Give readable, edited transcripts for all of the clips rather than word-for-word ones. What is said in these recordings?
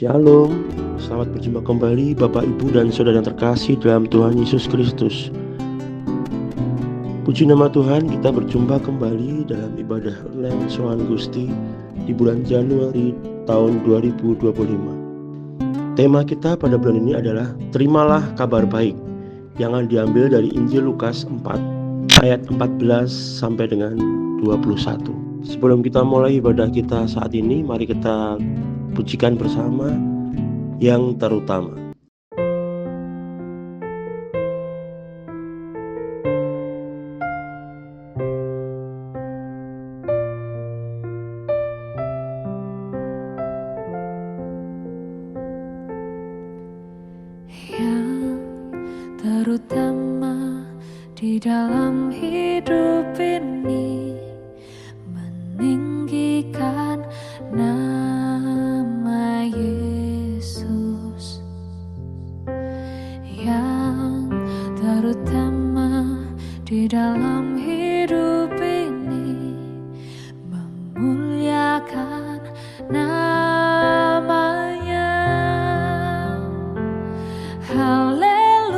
Shalom, selamat berjumpa kembali Bapak, Ibu, dan Saudara yang terkasih dalam Tuhan Yesus Kristus. Puji nama Tuhan, kita berjumpa kembali dalam ibadah online Soan Gusti di bulan Januari tahun 2025. Tema kita pada bulan ini adalah Terimalah Kabar Baik, yang akan diambil dari Injil Lukas 4 ayat 14 sampai dengan 21. Sebelum kita mulai ibadah kita saat ini, mari kita pujikan bersama yang terutama. Yang terutama di dalam hidup ini, meninggikan nama Yesus. Yang terutama di dalam hidup ini, memuliakan namanya. Haleluya,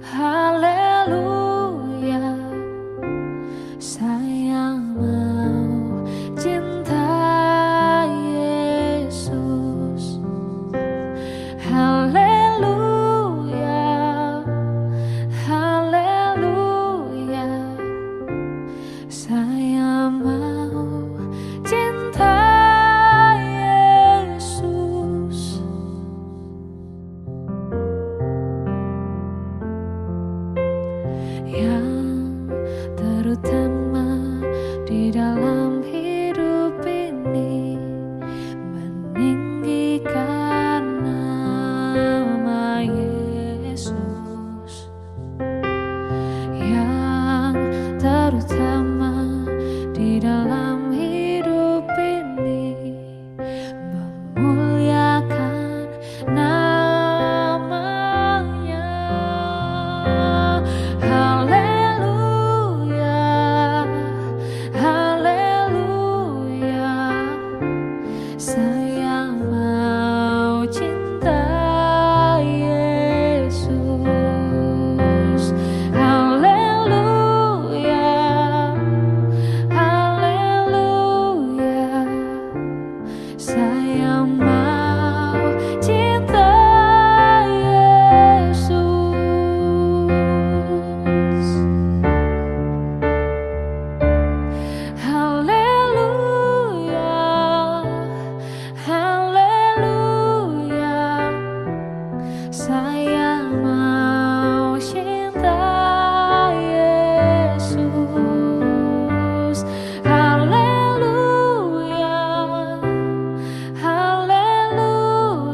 haleluya, saya mau cinta Yesus. Haleluya, haleluya, saya mau cinta Yesus. Yang terutama di dalam hidup ini, meninggikan nama Yesus. Yang terutama di dalam hidup ini, memuliakan namanya. Haleluya, haleluya, saya mau cinta Yesus. Haleluya, haleluya, saya mau cinta Yesus. Haleluya, haleluya, saya mau cinta Yesus. Haleluya, haleluya, saya mau cinta Yesus. Haleluya, haleluya,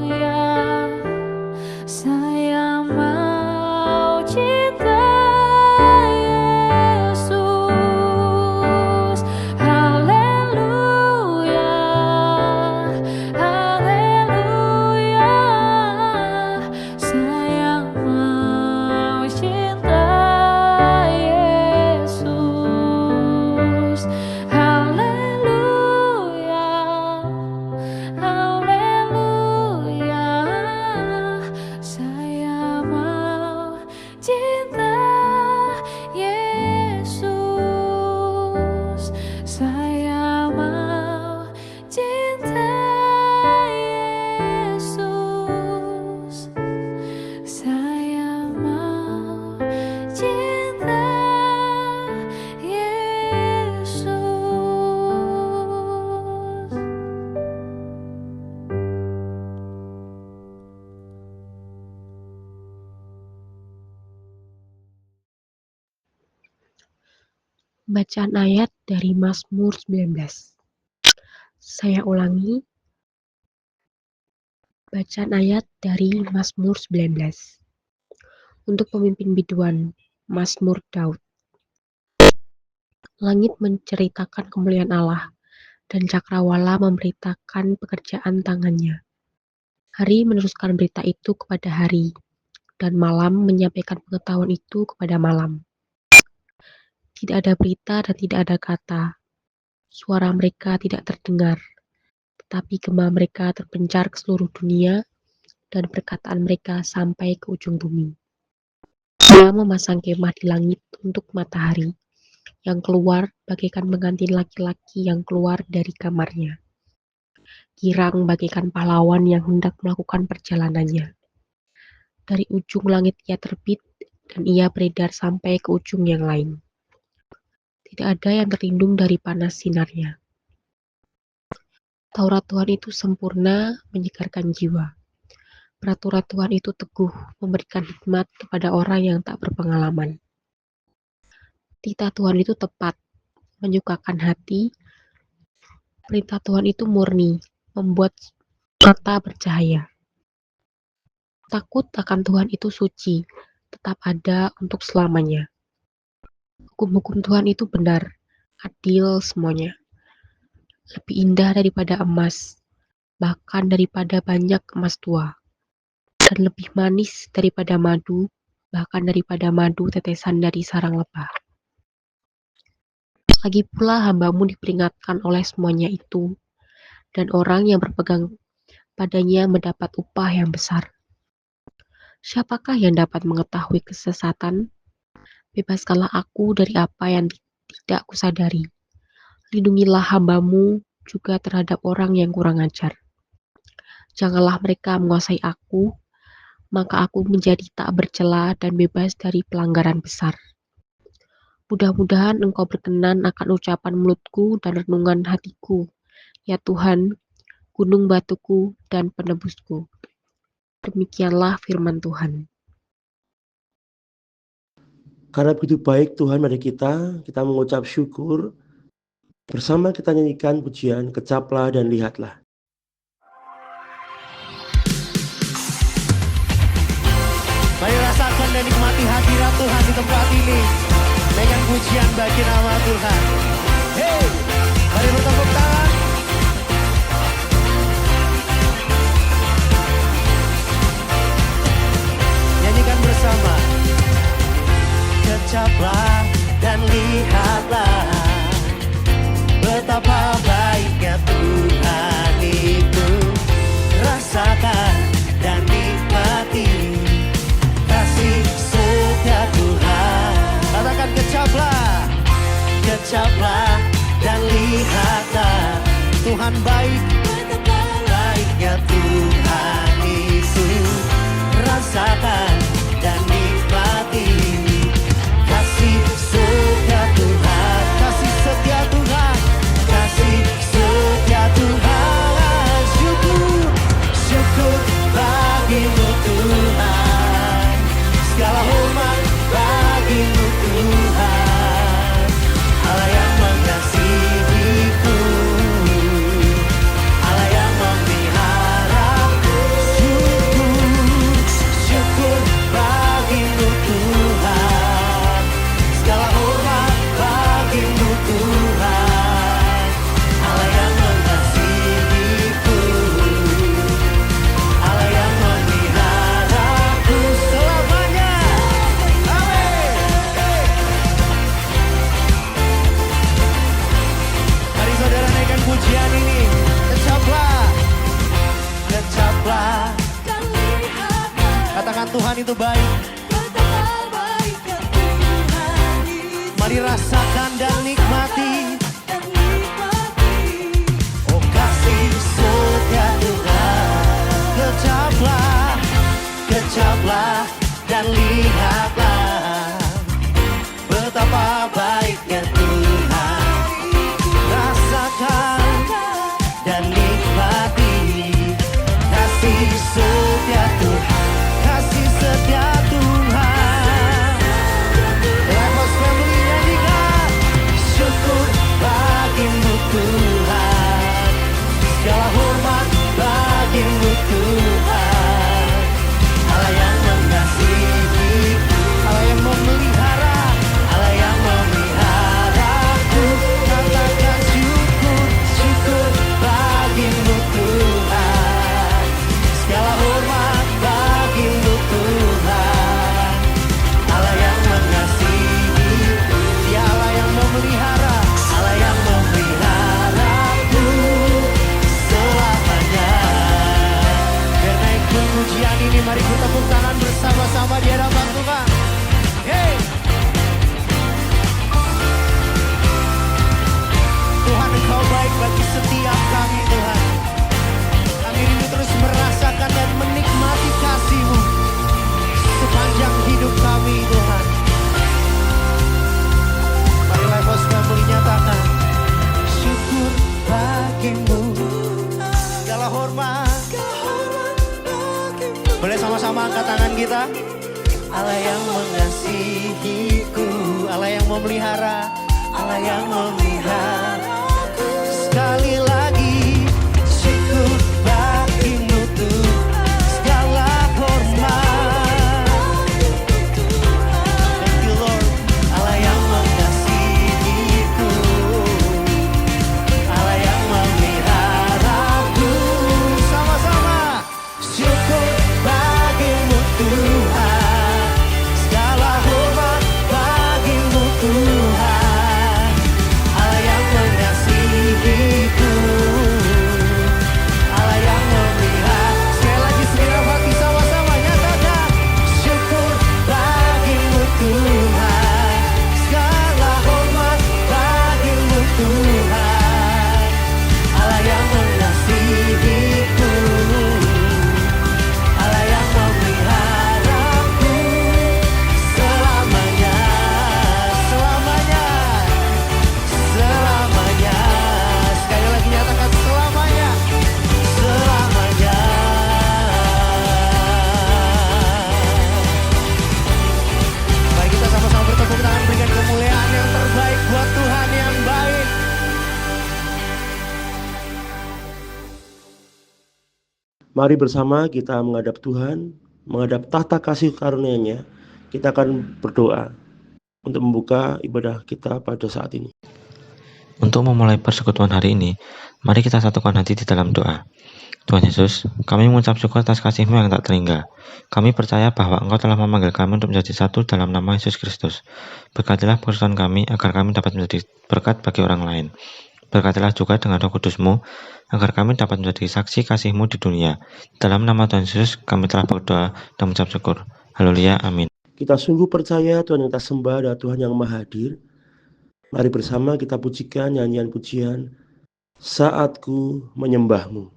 saya mau cinta Yesus. Haleluya, haleluya, saya mau cinta Yesus. Saya mau cinta Yesus. Saya mau cinta Yesus. Bacaan ayat dari Mazmur 19. Saya ulangi. Bacaan ayat dari Mazmur 19. Untuk pemimpin biduan, Mazmur Daud. Langit menceritakan kemuliaan Allah, dan cakrawala memberitakan pekerjaan tangannya. Hari meneruskan berita itu kepada hari, dan malam menyampaikan pengetahuan itu kepada malam. Tidak ada berita dan tidak ada kata. Suara mereka tidak terdengar, tetapi gema mereka terpencar ke seluruh dunia dan perkataan mereka sampai ke ujung bumi. Dia memasang kemah di langit untuk matahari, yang keluar bagaikan pengantin laki-laki yang keluar dari kamarnya. Girang bagaikan pahlawan yang hendak melakukan perjalanannya. Dari ujung langit ia terbit, dan ia beredar sampai ke ujung yang lain. Tidak ada yang terlindung dari panas sinarnya. Taurat Tuhan itu sempurna, menyegarkan jiwa. Peraturan Tuhan itu teguh, memberikan hikmat kepada orang yang tak berpengalaman. Titah Tuhan itu tepat, menyukakan hati. Perintah Tuhan itu murni, membuat mata bercahaya. Takut akan Tuhan itu suci, tetap ada untuk selamanya. Hukum-hukum Tuhan itu benar, adil semuanya. Lebih indah daripada emas, bahkan daripada banyak emas tua. Dan lebih manis daripada madu, bahkan daripada madu tetesan dari sarang lebah. Lagi pula hambamu diperingatkan oleh semuanya itu, dan orang yang berpegang padanya mendapat upah yang besar. Siapakah yang dapat mengetahui kesesatan? Bebaskanlah aku dari apa yang tidak kusadari. Lindungilah hambamu juga terhadap orang yang kurang ajar. Janganlah mereka menguasai aku, maka aku menjadi tak bercela dan bebas dari pelanggaran besar. Mudah-mudahan Engkau berkenan akan ucapan mulutku dan renungan hatiku, ya Tuhan, gunung batuku dan penebusku. Demikianlah firman Tuhan. Karena begitu baik Tuhan pada kita mengucap syukur. Bersama kita nyanyikan pujian Kecaplah dan Lihatlah. Mari rasakan dan nikmati hadirat Tuhan di tempat ini. Dengan pujian bagi nama Tuhan. Hey, mari bertepuk tangan. Nyanyikan bersama. Kecaplah dan lihatlah betapa baiknya Tuhan itu. Rasakan dan nikmati kasih setia Tuhan. Katakan kecaplah, kecaplah dan lihatlah Tuhan baik, betapa baiknya Tuhan itu. Rasakan dan nikmati kasih setia Tuhan, kasih setia Tuhan, kasih setia Tuhan. Syukur, syukur bagimu Tuhan, segala hormat bagimu Tuhan, Allah yang mengasihiku, Allah yang memeliharaku. Syukur, syukur bagimu Tuhan, segala hormat bagimu Tuhan, Allah yang mengasihiku, Allah yang memeliharaku selamanya. Amin. Mari saudara naikkan pujian ini. Kecaplah, kecaplah. Dan lihatlah Katakan Tuhan itu baik. betapa baiknya Tuhan itu. Mari rasakan dan nikmati. Dan nikmati Oh kasih setia Tuhan. Kecaplah, kecaplah dan lihatlah betapa baiknya Tuhan. Rasakan dan nikmati kasih setia Tuhan, kasih setia Tuhan. Levos Family nyanyikan. Syukur bagimu Tuhan, segala hormat bagimu Tuhan, Allah yang mengasihi. ini. Mari bertepuk tangan bersama-sama di hadapan Tuhan. Hey. Tuhan, Engkau baik bagi setiap kami, Tuhan. Kami rindu terus merasakan dan menikmati kasih-Mu sepanjang hidup kami, Tuhan. Mari Life House Family nyatakan syukur bagimu, segala hormat. Boleh sama-sama angkat tangan kita. Allah yang mengasihiku, Allah yang memelihara, Allah yang memelihara. Sekali lagi syukur bagimu Tuhan, segala hormat. Thank you Lord. Allah yang mengasihiku, Allah yang memeliharaku. Sama-sama syukur bagimu Tuhan, segala hormat bagimu Tuhan. Allah yang mengasihiku, Allah yang memelihara. Sekali lagi segenap hati sama-sama nyatakan syukur bagimu Tuhan, segala hormat bagimu Tuhan. Allah yang mengasihiku, Allah yang memeliharaku selamanya, selamanya, selamanya. Sekali lagi nyatakan selamanya, selamanya. Mari kita sama-sama bertepuk tangan, berikan kemuliaan yang terbaik buat Tuhan yang baik. Mari bersama kita menghadap Tuhan, menghadap tahta kasih karunia-Nya. Kita akan berdoa untuk membuka ibadah kita pada saat ini. Untuk memulai persekutuan hari ini, mari kita satukan hati di dalam doa. Tuhan Yesus, kami mengucap syukur atas kasih-Mu yang tak terhingga. Kami percaya bahwa Engkau telah memanggil kami untuk menjadi satu dalam nama Yesus Kristus. Berkatilah persekutuan kami agar kami dapat menjadi berkat bagi orang lain. Berkatilah juga dengan Roh Kudus-Mu agar kami dapat menjadi saksi kasih-Mu di dunia. Dalam nama Tuhan Yesus kami telah berdoa dan mengucap syukur. Haleluya, amin. Kita sungguh percaya Tuhan yang kita sembah adalah Tuhan yang maha hadir. Mari bersama kita pujikan nyanyian pujian Saatku Menyembah-Mu.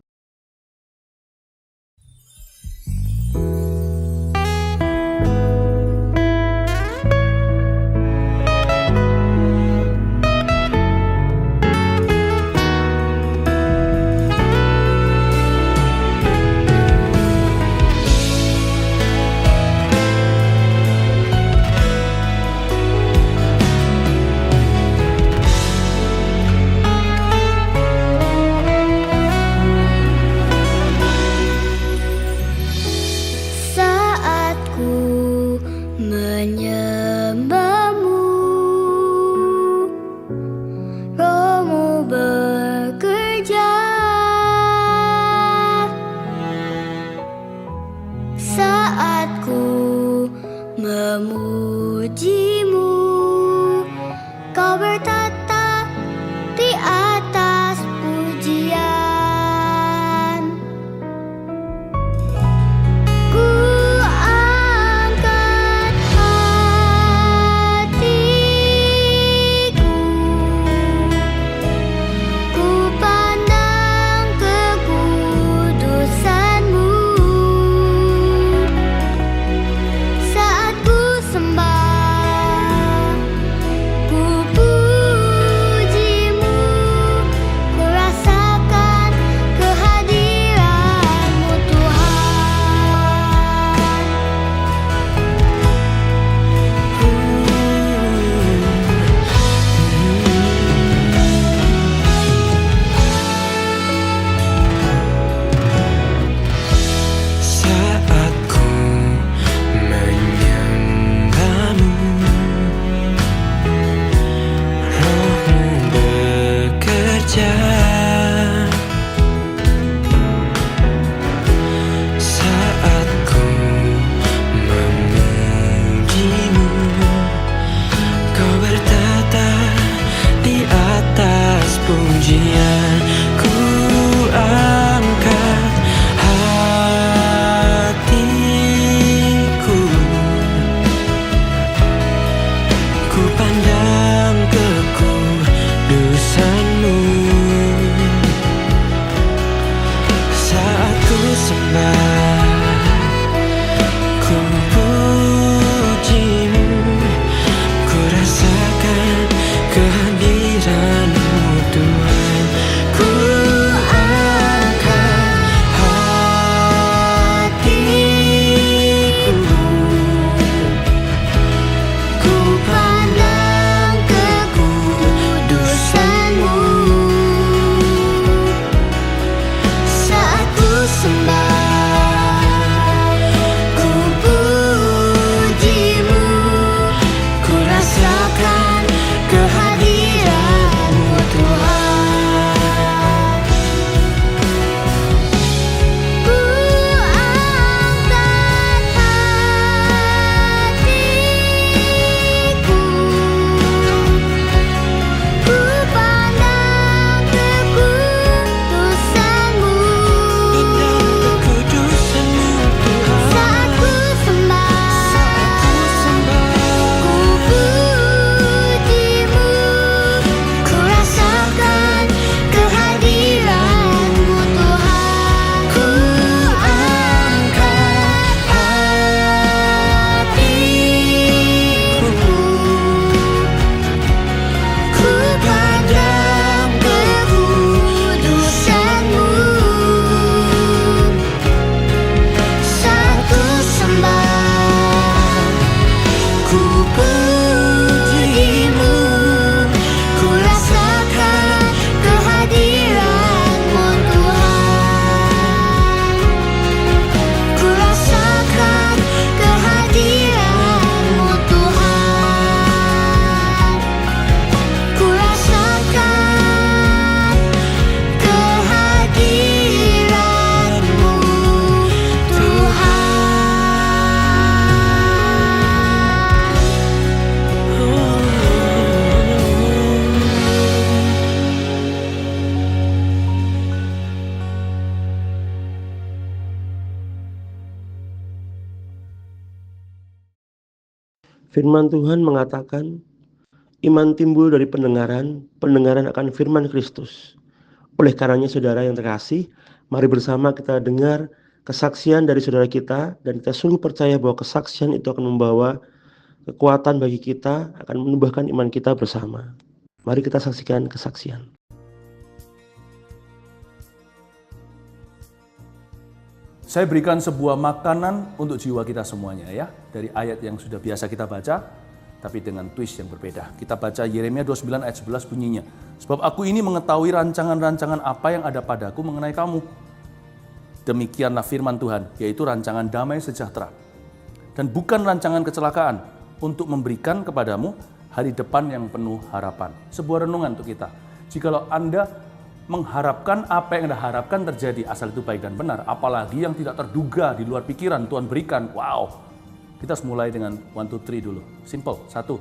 Saatku menyembah-Mu, Roh-Mu bekerja. Saatku memuji-Mu, Kau bertata di atas pujian. Ku angkat hatiku, ku pandang kekudusan-Mu. Saat ku sembah Firman Tuhan mengatakan, iman timbul dari pendengaran, pendengaran akan firman Kristus. Oleh karenanya saudara yang terkasih, mari bersama kita dengar kesaksian dari saudara kita, dan kita sungguh percaya bahwa kesaksian itu akan membawa kekuatan bagi kita, akan menumbuhkan iman kita bersama. Mari kita saksikan kesaksian. Saya berikan sebuah makanan untuk jiwa kita semuanya ya. Dari ayat yang sudah biasa kita baca, tapi dengan twist yang berbeda. Kita baca Yeremia 29 ayat 11 bunyinya. Sebab aku ini mengetahui rancangan-rancangan apa yang ada padaku mengenai kamu. Demikianlah firman Tuhan, yaitu rancangan damai sejahtera. Dan bukan rancangan kecelakaan, untuk memberikan kepadamu hari depan yang penuh harapan. Sebuah renungan untuk kita. Jikalau Anda mengharapkan apa yang Anda harapkan terjadi, asal itu baik dan benar, apalagi yang tidak terduga di luar pikiran Tuhan berikan. Wow, kita harus mulai dengan 1, 2, 3 dulu. Simple. 1,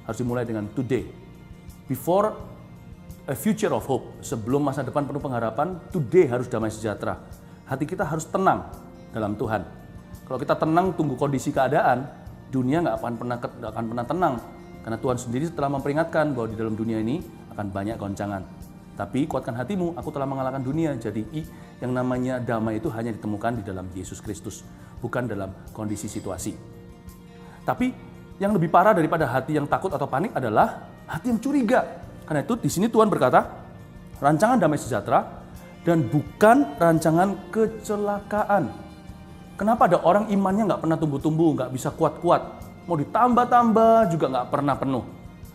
harus dimulai dengan today. Before a future of hope, sebelum masa depan penuh pengharapan, today harus damai sejahtera. Hati kita harus tenang dalam Tuhan. Kalau kita tenang tunggu kondisi keadaan, dunia nggak akan pernah tenang. Karena Tuhan sendiri telah memperingatkan bahwa di dalam dunia ini akan banyak goncangan. Tapi kuatkan hatimu, aku telah mengalahkan dunia. Jadi yang namanya damai itu hanya ditemukan di dalam Yesus Kristus, bukan dalam kondisi situasi. Tapi yang lebih parah daripada hati yang takut atau panik adalah hati yang curiga. Karena itu di sini Tuhan berkata, rancangan damai sejahtera dan bukan rancangan kecelakaan. Kenapa ada orang imannya nggak pernah tumbuh-tumbuh, nggak bisa kuat-kuat, mau ditambah-tambah juga nggak pernah penuh.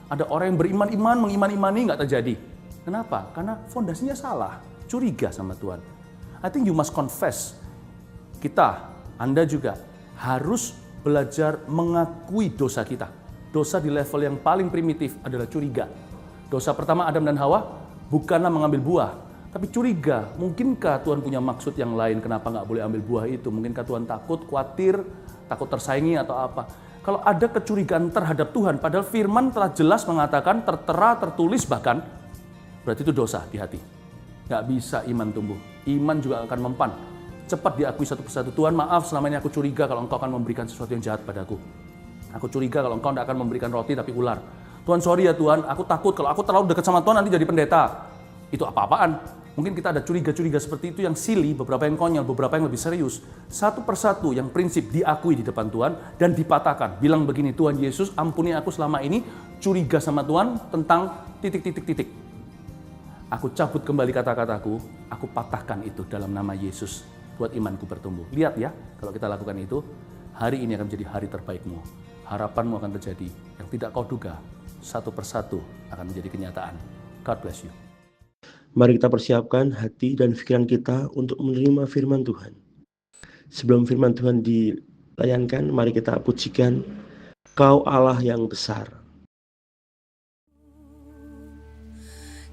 Ada orang yang beriman-iman, mengiman-imani nggak terjadi. Kenapa? Karena fondasinya salah, curiga sama Tuhan. I think you must confess. Kita, Anda juga harus belajar mengakui dosa kita. Dosa di level yang paling primitif adalah curiga. Dosa pertama Adam dan Hawa bukanlah mengambil buah, tapi curiga. Mungkinkah Tuhan punya maksud yang lain kenapa nggak boleh ambil buah itu? Mungkinkah Tuhan takut, khawatir, takut tersaingi atau apa? Kalau ada kecurigaan terhadap Tuhan, padahal firman telah jelas mengatakan, tertera, tertulis bahkan, berarti itu dosa di hati. Nggak bisa iman tumbuh. Iman juga akan mempan. Cepat diakui satu persatu. Tuhan, maaf selama ini aku curiga kalau engkau akan memberikan sesuatu yang jahat padaku. Aku curiga kalau engkau tidak akan memberikan roti tapi ular. Tuhan, sorry ya Tuhan, aku takut kalau aku terlalu dekat sama Tuhan nanti jadi pendeta. Itu apa-apaan. Mungkin kita ada curiga-curiga seperti itu yang silly, beberapa yang konyol, beberapa yang lebih serius. Satu persatu yang prinsip diakui di depan Tuhan dan dipatahkan. Bilang begini, Tuhan Yesus, ampuni aku selama ini curiga sama Tuhan tentang titik-titik-titik. Aku cabut kembali kata-kataku, aku patahkan itu dalam nama Yesus buat imanku bertumbuh. Lihat ya, kalau kita lakukan itu, hari ini akan menjadi hari terbaikmu. Harapanmu akan terjadi yang tidak kau duga, satu persatu akan menjadi kenyataan. God bless you. Mari kita persiapkan hati dan pikiran kita untuk menerima firman Tuhan. Sebelum firman Tuhan dilayankan, mari kita pujikan Kau Allah yang besar.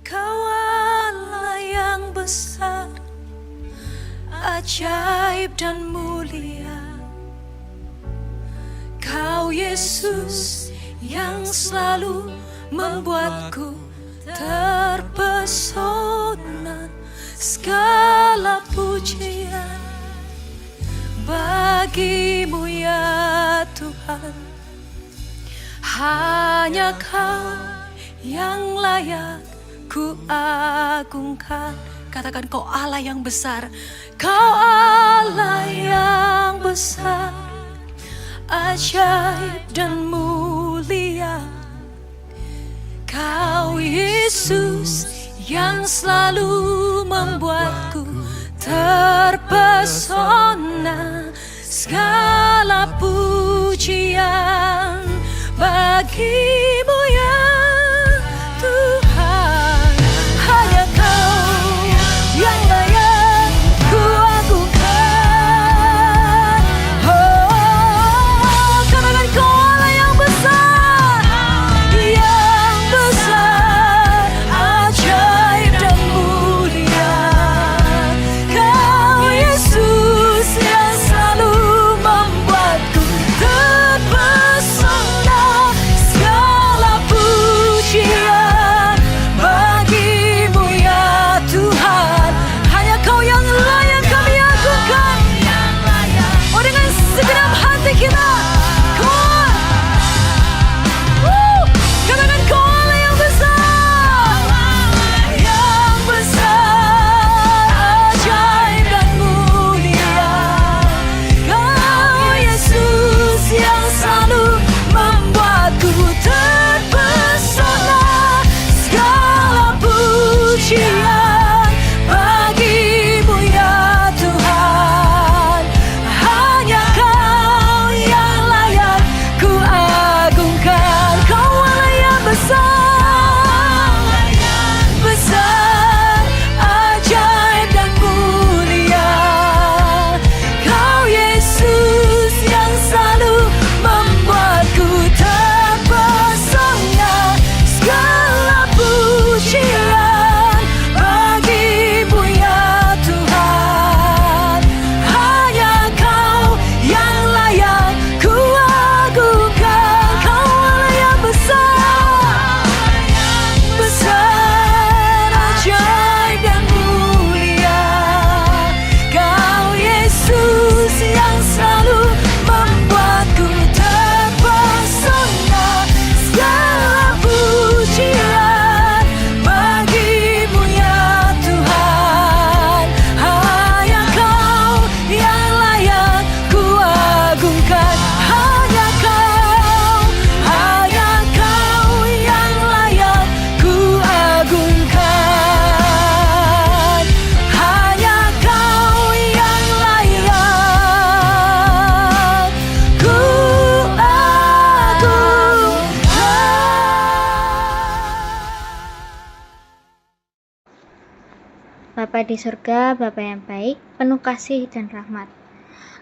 Kau Allah yang besar, ajaib dan mulia. Kau Yesus yang selalu membuatku terpesona. Segala pujian bagimu ya Tuhan. Hanya Kau yang layak ku agungkan. Katakan, Kau Allah yang besar. Kau Allah yang besar, ajaib dan mulia. Kau Yesus yang selalu membuatku terpesona. Segala pujian bagimu ya Tuhan. Hanya Kau yang layak ku agungkan. Oh, katakan, Kau Allah yang besar, ajaib dan mulia. Kau Yesus Bapa di surga, Bapa yang baik, penuh kasih dan rahmat.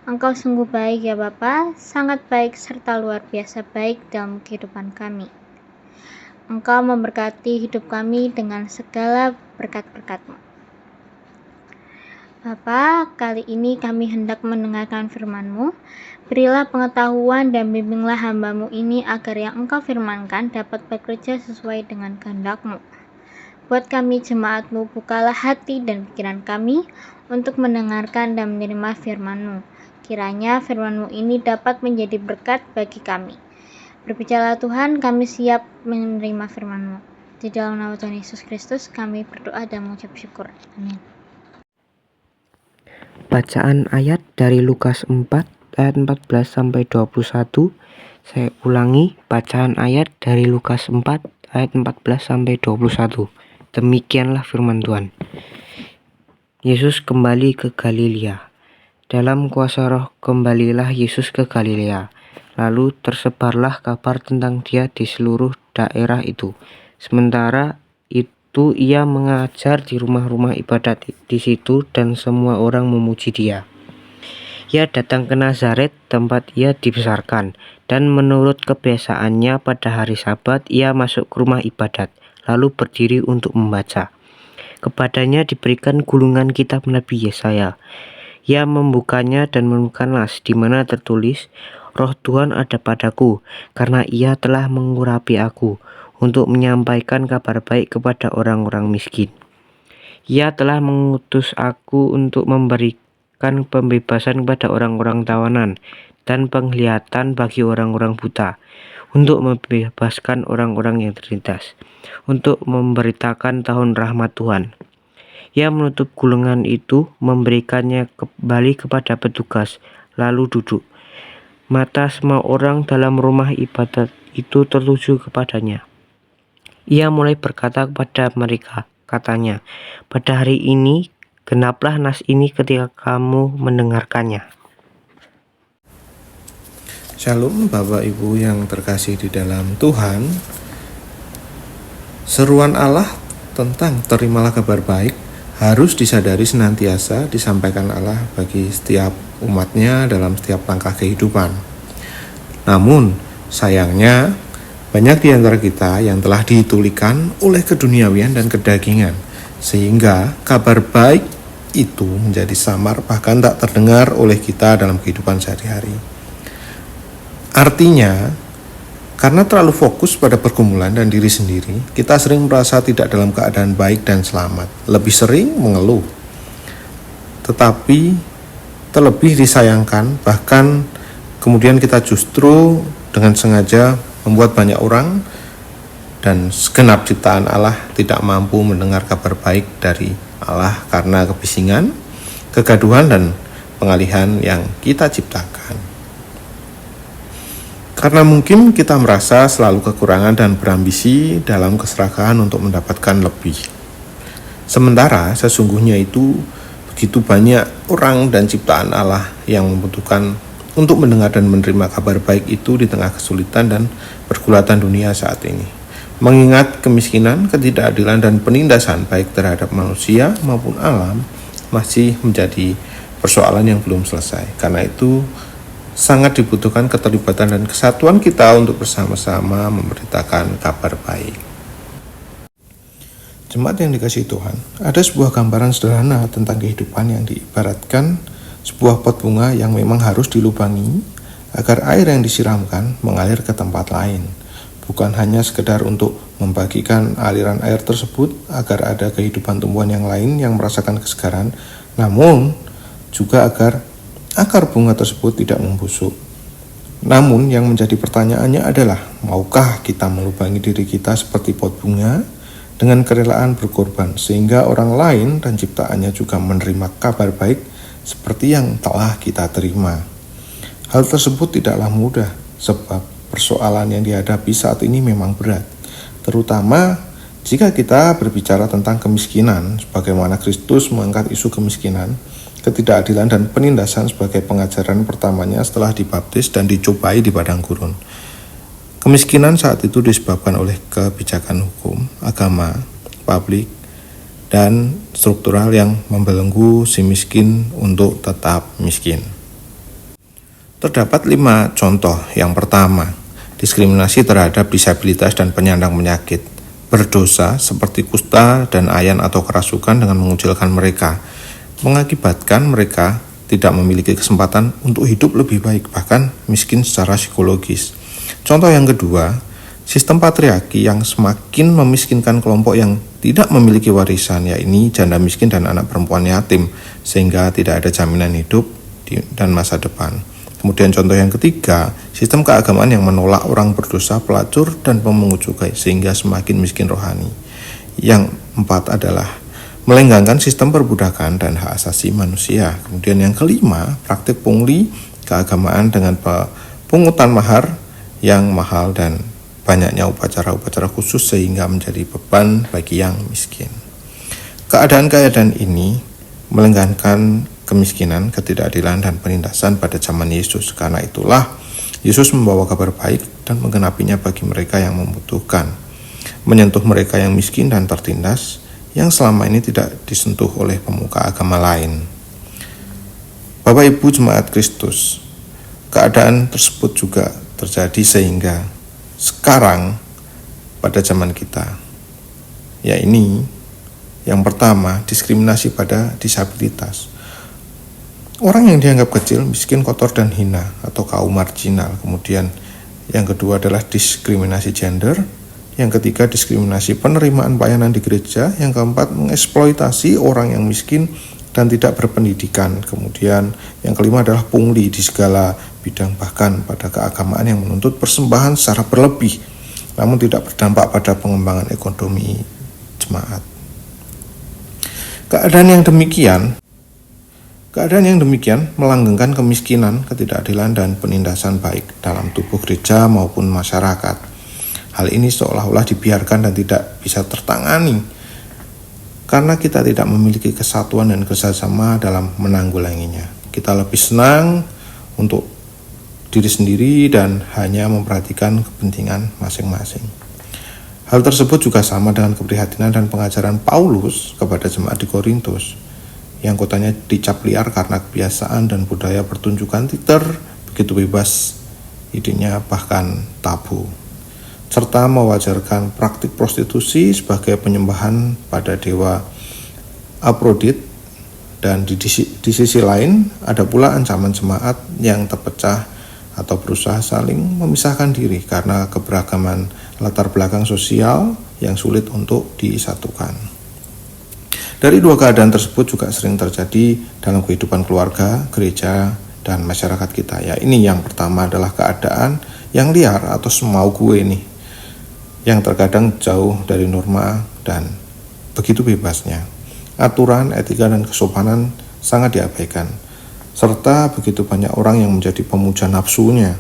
Engkau sungguh baik ya Bapa, sangat baik serta luar biasa baik dalam kehidupan kami. Engkau memberkati hidup kami dengan segala berkat-berkat-Mu. Bapa, kali ini kami hendak mendengarkan firman-Mu. Berilah pengetahuan dan bimbinglah hamba-Mu ini agar yang Engkau firmankan dapat bekerja sesuai dengan kehendak-Mu. Buat kami jemaat-Mu, bukalah hati dan pikiran kami untuk mendengarkan dan menerima firman-Mu. Kiranya firman-Mu ini dapat menjadi berkat bagi kami. Berbicara Tuhan, kami siap menerima firman-Mu. Di dalam nama Tuhan Yesus Kristus, kami berdoa dan mengucap syukur. Amin. Bacaan ayat dari Lukas 4 ayat 14-21. Saya ulangi, bacaan ayat dari Lukas 4 ayat 14-21. Demikianlah firman Tuhan. Yesus kembali ke Galilea. Dalam kuasa Roh kembalilah Yesus ke Galilea. Lalu tersebarlah kabar tentang Dia di seluruh daerah itu. Sementara itu Ia mengajar di rumah-rumah ibadat di situ dan semua orang memuji Dia. Ia datang ke Nazaret, tempat Ia dibesarkan, dan menurut kebiasaannya pada hari Sabat Ia masuk ke rumah ibadat, lalu berdiri untuk membaca. Kepadanya diberikan gulungan kitab Nabi Yesaya. Ia membukanya dan menemukan nas di mana tertulis, Roh Tuhan ada padaku, karena Ia telah mengurapi aku untuk menyampaikan kabar baik kepada orang-orang miskin. Ia telah mengutus aku untuk memberikan pembebasan kepada orang-orang tawanan dan penglihatan bagi orang-orang buta, untuk membebaskan orang-orang yang terlindas, untuk memberitakan tahun rahmat Tuhan. Ia menutup gulungan itu, memberikannya kembali kepada petugas, lalu duduk. Mata semua orang dalam rumah ibadat itu tertuju kepadanya. Ia mulai berkata kepada mereka, katanya, pada hari ini genaplah nas ini ketika kamu mendengarkannya. Shalom Bapak Ibu yang terkasih di dalam Tuhan. Seruan Allah tentang terimalah kabar baik harus disadari senantiasa disampaikan Allah bagi setiap umatnya dalam setiap langkah kehidupan. Namun sayangnya banyak di antara kita yang telah ditulikan oleh keduniawian dan kedagingan, sehingga kabar baik itu menjadi samar bahkan tak terdengar oleh kita dalam kehidupan sehari-hari. Artinya, karena terlalu fokus pada pergumulan dan diri sendiri, kita sering merasa tidak dalam keadaan baik dan selamat, lebih sering mengeluh. Tetapi terlebih disayangkan, bahkan kemudian kita justru dengan sengaja membuat banyak orang dan segenap ciptaan Allah tidak mampu mendengar kabar baik dari Allah karena kebisingan, kegaduhan, dan pengalihan yang kita ciptakan. Karena mungkin kita merasa selalu kekurangan dan berambisi dalam keserakahan untuk mendapatkan lebih. Sementara sesungguhnya itu begitu banyak orang dan ciptaan Allah yang membutuhkan untuk mendengar dan menerima kabar baik itu di tengah kesulitan dan pergulatan dunia saat ini. Mengingat kemiskinan, ketidakadilan, dan penindasan baik terhadap manusia maupun alam masih menjadi persoalan yang belum selesai. Karena itu sangat dibutuhkan keterlibatan dan kesatuan kita untuk bersama-sama memberitakan kabar baik. Jemaat yang dikasihi Tuhan, ada sebuah gambaran sederhana tentang kehidupan yang diibaratkan sebuah pot bunga yang memang harus dilubangi agar air yang disiramkan mengalir ke tempat lain. Bukan hanya sekedar untuk membagikan aliran air tersebut agar ada kehidupan tumbuhan yang lain yang merasakan kesegaran, namun juga agar akar bunga tersebut tidak membusuk. Namun yang menjadi pertanyaannya adalah, maukah kita melubangi diri kita seperti pot bunga dengan kerelaan berkorban sehingga orang lain dan ciptaannya juga menerima kabar baik seperti yang telah kita terima? Hal tersebut tidaklah mudah sebab persoalan yang dihadapi saat ini memang berat, terutama jika kita berbicara tentang kemiskinan, sebagaimana Kristus mengangkat isu kemiskinan, ketidakadilan, dan penindasan sebagai pengajaran pertamanya setelah dibaptis dan dicobai di padang gurun. Kemiskinan saat itu disebabkan oleh kebijakan hukum, agama, publik, dan struktural yang membelenggu si miskin untuk tetap miskin. Terdapat 5 contoh. Yang pertama, diskriminasi terhadap disabilitas dan penyandang penyakit. Berdosa seperti kusta dan ayan atau kerasukan dengan mengucilkan mereka, mengakibatkan mereka tidak memiliki kesempatan untuk hidup lebih baik, bahkan miskin secara psikologis. Contoh yang kedua, sistem patriarki yang semakin memiskinkan kelompok yang tidak memiliki warisan, yaitu janda miskin dan anak perempuan yatim, sehingga tidak ada jaminan hidup dan masa depan. Kemudian contoh yang ketiga, sistem keagamaan yang menolak orang berdosa, pelacur, dan pemungut cukai sehingga semakin miskin rohani. Yang 4 adalah melenggangkan sistem perbudakan dan hak asasi manusia. Kemudian yang kelima, praktik pungli keagamaan dengan pungutan mahar yang mahal dan banyaknya upacara-upacara khusus sehingga menjadi beban bagi yang miskin. Keadaan-keadaan ini melenggangkan kemiskinan, ketidakadilan, dan penindasan pada zaman Yesus. Karena itulah Yesus membawa kabar baik dan menggenapinya bagi mereka yang membutuhkan, menyentuh mereka yang miskin dan tertindas, yang selama ini tidak disentuh oleh pemuka agama lain. Bapak Ibu Jemaat Kristus, keadaan tersebut juga terjadi sehingga sekarang pada zaman kita, yaitu yang pertama, diskriminasi pada disabilitas. Orang yang dianggap kecil, miskin, kotor, dan hina atau kaum marginal. Kemudian yang kedua adalah diskriminasi gender. Yang ketiga, diskriminasi penerimaan pelayanan di gereja. Yang keempat, mengeksploitasi orang yang miskin dan tidak berpendidikan. Kemudian yang kelima adalah pungli di segala bidang, bahkan pada keagamaan yang menuntut persembahan secara berlebih, namun tidak berdampak pada pengembangan ekonomi jemaat. Keadaan yang demikian melanggengkan kemiskinan, ketidakadilan, dan penindasan baik dalam tubuh gereja maupun masyarakat. Hal ini seolah-olah dibiarkan dan tidak bisa tertangani karena kita tidak memiliki kesatuan dan kerjasama dalam menanggulanginya. Kita lebih senang untuk diri sendiri dan hanya memperhatikan kepentingan masing-masing. Hal tersebut juga sama dengan keprihatinan dan pengajaran Paulus kepada jemaat di Korintus, yang kotanya dicap liar karena kebiasaan dan budaya pertunjukan teater begitu bebas idenya, bahkan tabu, serta mewajarkan praktik prostitusi sebagai penyembahan pada dewa Afrodit. Dan di sisi lain ada pula ancaman jemaat yang terpecah atau berusaha saling memisahkan diri karena keberagaman latar belakang sosial yang sulit untuk disatukan. Dari dua keadaan tersebut juga sering terjadi dalam kehidupan keluarga, gereja, dan masyarakat kita. Ya, ini yang pertama adalah keadaan yang liar atau semau gue nih, yang terkadang jauh dari norma dan begitu bebasnya. Aturan, etika, dan kesopanan sangat diabaikan, serta begitu banyak orang yang menjadi pemuja nafsunya,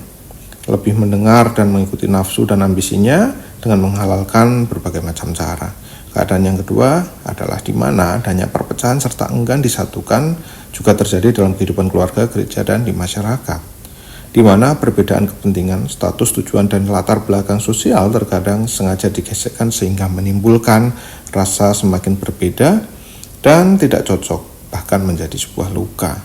lebih mendengar dan mengikuti nafsu dan ambisinya dengan menghalalkan berbagai macam cara. Keadaan yang kedua adalah di mana adanya perpecahan serta enggan disatukan juga terjadi dalam kehidupan keluarga, gereja, dan di masyarakat, di mana perbedaan kepentingan, status, tujuan, dan latar belakang sosial terkadang sengaja digesekkan sehingga menimbulkan rasa semakin berbeda dan tidak cocok, bahkan menjadi sebuah luka.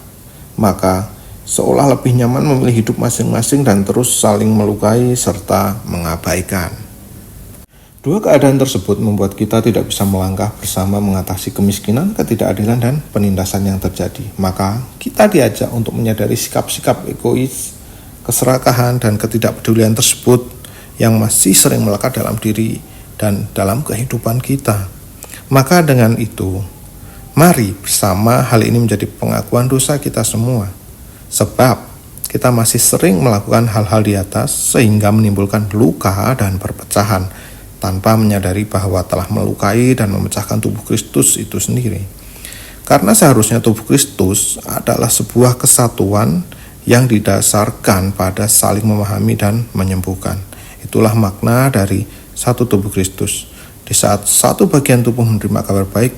Maka seolah lebih nyaman memilih hidup masing-masing dan terus saling melukai serta mengabaikan. Dua keadaan tersebut membuat kita tidak bisa melangkah bersama mengatasi kemiskinan, ketidakadilan, dan penindasan yang terjadi. Maka kita diajak untuk menyadari sikap-sikap egois, keserakahan, dan ketidakpedulian tersebut yang masih sering melekat dalam diri dan dalam kehidupan kita. Maka dengan itu, mari bersama hal ini menjadi pengakuan dosa kita semua. Sebab kita masih sering melakukan hal-hal di atas sehingga menimbulkan luka dan perpecahan, tanpa menyadari bahwa telah melukai dan memecahkan tubuh Kristus itu sendiri. Karena seharusnya tubuh Kristus adalah sebuah kesatuan yang didasarkan pada saling memahami dan menyembuhkan. Itulah makna dari satu tubuh Kristus. Di saat satu bagian tubuh menerima kabar baik,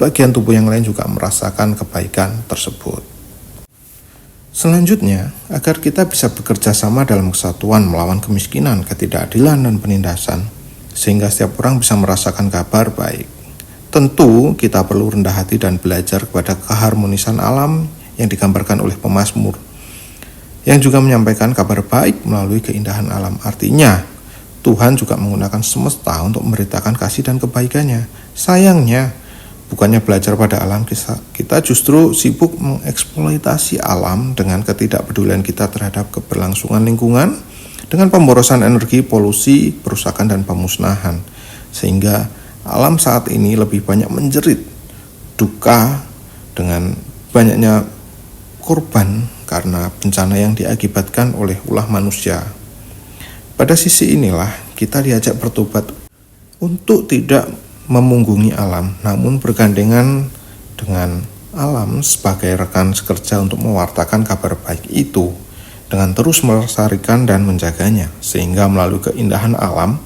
bagian tubuh yang lain juga merasakan kebaikan tersebut. Selanjutnya, agar kita bisa bekerja sama dalam kesatuan melawan kemiskinan, ketidakadilan, dan penindasan, sehingga setiap orang bisa merasakan kabar baik. Tentu kita perlu rendah hati dan belajar kepada keharmonisan alam yang digambarkan oleh pemazmur, yang juga menyampaikan kabar baik melalui keindahan alam. Artinya, Tuhan juga menggunakan semesta untuk memberitakan kasih dan kebaikannya. Sayangnya, bukannya belajar pada alam, kita justru sibuk mengeksploitasi alam dengan ketidakpedulian kita terhadap keberlangsungan lingkungan, dengan pemborosan energi, polusi, perusakan, dan pemusnahan. Sehingga alam saat ini lebih banyak menjerit duka dengan banyaknya korban karena bencana yang diakibatkan oleh ulah manusia. Pada sisi inilah kita diajak bertobat untuk tidak memunggungi alam, namun bergandengan dengan alam sebagai rekan sekerja untuk mewartakan kabar baik itu dengan terus melestarikan dan menjaganya, sehingga melalui keindahan alam,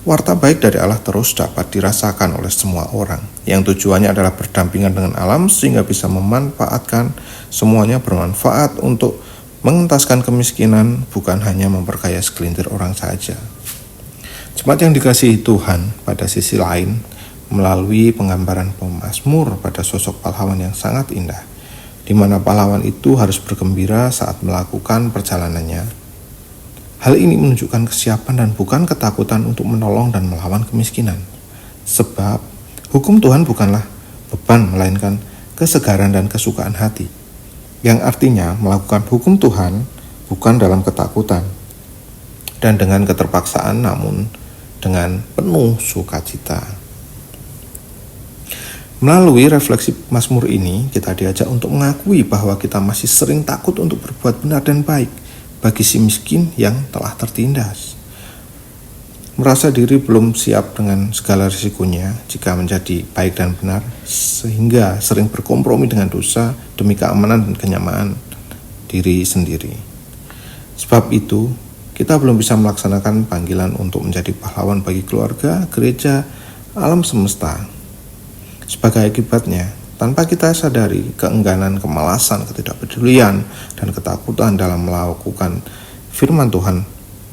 warta baik dari Allah terus dapat dirasakan oleh semua orang, yang tujuannya adalah berdampingan dengan alam sehingga bisa memanfaatkan semuanya bermanfaat untuk mengentaskan kemiskinan, bukan hanya memperkaya segelintir orang saja. Jemaat yang dikasihi Tuhan, pada sisi lain, melalui penggambaran pemazmur pada sosok pahlawan yang sangat indah, di mana pahlawan itu harus bergembira saat melakukan perjalanannya. Hal ini menunjukkan kesiapan dan bukan ketakutan untuk menolong dan melawan kemiskinan. Sebab hukum Tuhan bukanlah beban, melainkan kesegaran dan kesukaan hati. Yang artinya melakukan hukum Tuhan bukan dalam ketakutan dan dengan keterpaksaan, namun dengan penuh sukacita. Melalui refleksi Mazmur ini, kita diajak untuk mengakui bahwa kita masih sering takut untuk berbuat benar dan baik bagi si miskin yang telah tertindas. Merasa diri belum siap dengan segala risikonya jika menjadi baik dan benar, sehingga sering berkompromi dengan dosa demi keamanan dan kenyamanan diri sendiri. Sebab itu, kita belum bisa melaksanakan panggilan untuk menjadi pahlawan bagi keluarga, gereja, alam semesta. Sebagai akibatnya, tanpa kita sadari, keengganan, kemalasan, ketidakpedulian, dan ketakutan dalam melakukan firman Tuhan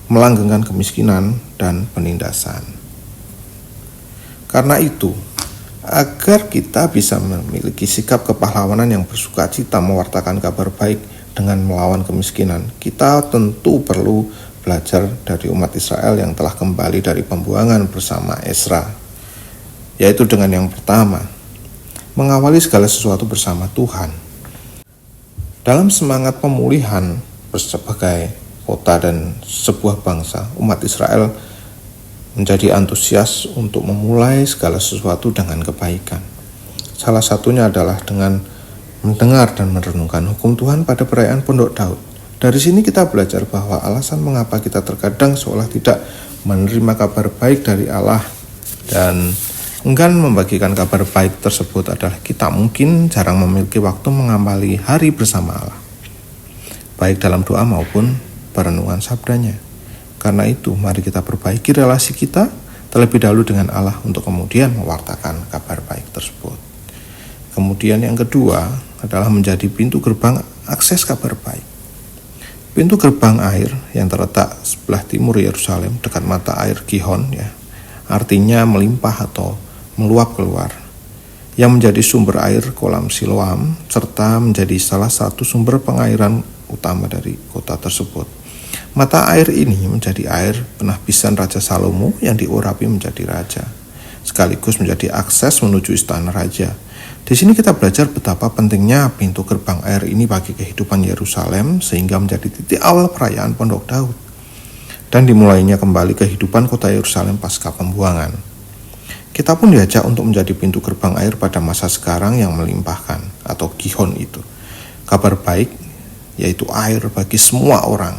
melanggengkan kemiskinan dan penindasan. Karena itu, agar kita bisa memiliki sikap kepahlawanan yang bersukacita mewartakan kabar baik dengan melawan kemiskinan, kita tentu perlu belajar dari umat Israel yang telah kembali dari pembuangan bersama Ezra, yaitu dengan yang pertama, mengawali segala sesuatu bersama Tuhan. Dalam semangat pemulihan sebagai kota dan sebuah bangsa, umat Israel menjadi antusias untuk memulai segala sesuatu dengan kebaikan. Salah satunya adalah dengan mendengar dan merenungkan hukum Tuhan pada perayaan Pondok Daud. Dari sini kita belajar bahwa alasan mengapa kita terkadang seolah tidak menerima kabar baik dari Allah dan enggan membagikan kabar baik tersebut adalah kita mungkin jarang memiliki waktu mengamali hari bersama Allah, baik dalam doa maupun perenungan sabdanya. Karena itu, mari kita perbaiki relasi kita terlebih dahulu dengan Allah untuk kemudian mewartakan kabar baik tersebut. Kemudian yang kedua adalah menjadi pintu gerbang akses kabar baik. Pintu gerbang air yang terletak sebelah timur Yerusalem dekat mata air Gihon, artinya melimpah atau meluap keluar, yang menjadi sumber air kolam Siloam serta menjadi salah satu sumber pengairan utama dari kota tersebut. Mata air ini menjadi air penahbisan Raja Salomo yang diurapi menjadi raja, sekaligus menjadi akses menuju istana raja. Di sini kita belajar betapa pentingnya pintu gerbang air ini bagi kehidupan Yerusalem, sehingga menjadi titik awal perayaan Pondok Daud dan dimulainya kembali kehidupan kota Yerusalem pasca pembuangan. Kita pun diajak untuk menjadi pintu gerbang air pada masa sekarang yang melimpahkan atau Gihon itu. Kabar baik yaitu air bagi semua orang.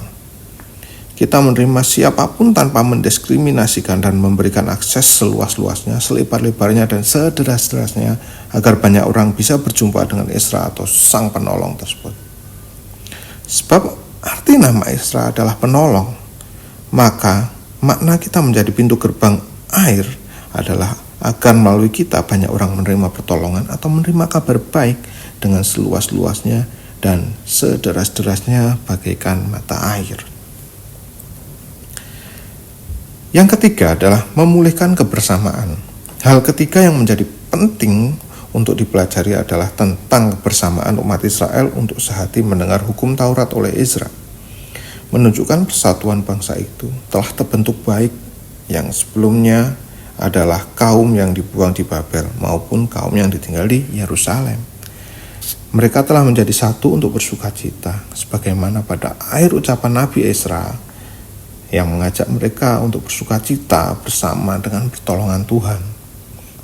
Kita menerima siapapun tanpa mendiskriminasikan dan memberikan akses seluas-luasnya, selebar-lebarnya dan sederas-derasnya agar banyak orang bisa berjumpa dengan Ezra atau sang penolong tersebut. Sebab arti nama Ezra adalah penolong, maka makna kita menjadi pintu gerbang air adalah agar melalui kita banyak orang menerima pertolongan atau menerima kabar baik dengan seluas-luasnya dan sederas-derasnya bagaikan mata air. Yang ketiga adalah memulihkan kebersamaan. Hal ketiga yang menjadi penting untuk dipelajari adalah tentang kebersamaan umat Israel untuk sehati mendengar hukum Taurat oleh Ezra. Menunjukkan persatuan bangsa itu telah terbentuk baik yang sebelumnya adalah kaum yang dibuang di Babel maupun kaum yang ditinggal di Yerusalem. Mereka telah menjadi satu untuk bersukacita, sebagaimana pada akhir ucapan Nabi Ezra yang mengajak mereka untuk bersukacita bersama dengan pertolongan Tuhan.